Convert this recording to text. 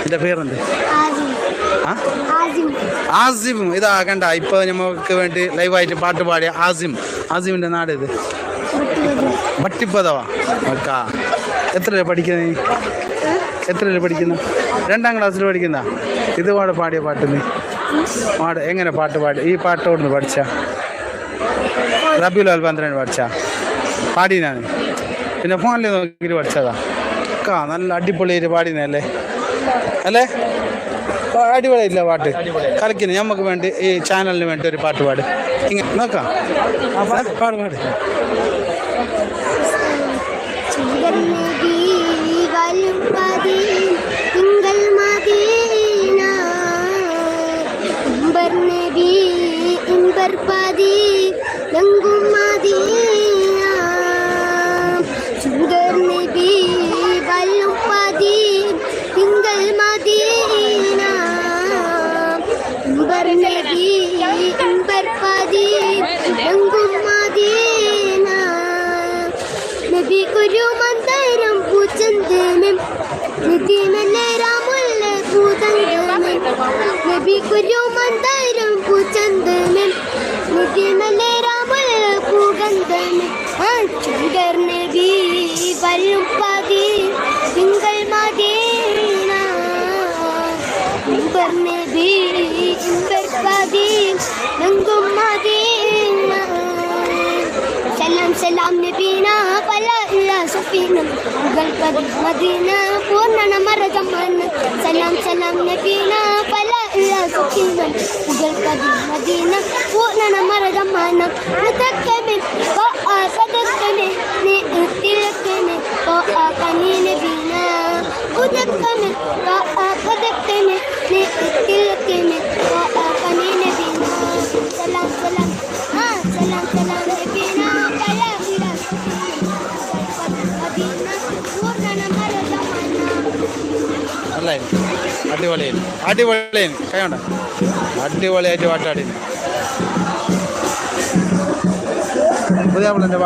എൻ്റെ പേരെന്ത്? ആസിം. ഇതാ കണ്ട, ഇപ്പോൾ നമുക്ക് വേണ്ടി ലൈവായിട്ട് പാട്ട് പാടിയ ആസിമിൻ്റെ നാട് ഇത് ഭട്ടിപ്പതവാ. ഓക്കാ, എത്രയാണ് പഠിക്കുന്നത് നീ? എത്രയാണ് പഠിക്കുന്നത്? 2ാം ക്ലാസ്സിൽ പഠിക്കുന്ന. ഇത് പാടിയ പാട്ട് നീ എങ്ങനെ പാട്ട് പാടി? ഈ പാട്ടോടുന്ന് പഠിച്ച? റബീഉൽ അവ്വൽ 12 പഠിച്ച പാടിനാണ്? പിന്നെ ഫോണിൽ നോക്കിയിട്ട് പഠിച്ചതാ? നല്ല അടിപൊളിയായിട്ട് പാടിനല്ലേ അല്ലേ? അടിപൊളിയായില്ല പാട്ട് കളിക്കുന്നു. നമുക്ക് വേണ്ടി ഈ ചാനലിന് വേണ്ടി ഒരു പാട്ട് പാട്. ഇങ്ങനെ നോക്കാം, പാട്. سلام نبينا فلا إله سفينا قلب مدينة قرنا مر زماننا سلام نبينا فلا إله سفينا قلب مدينة قرنا مر زماننا نتكمل صدقني نقتلكني قاني نبينا ودكمل صدقني نقتلكني قاني نبينا سلام نبينا അടിപൊളിയായി കൈണ്ട അടിപൊളിയായിട്ട് പാട്ടാടി. പുതിയ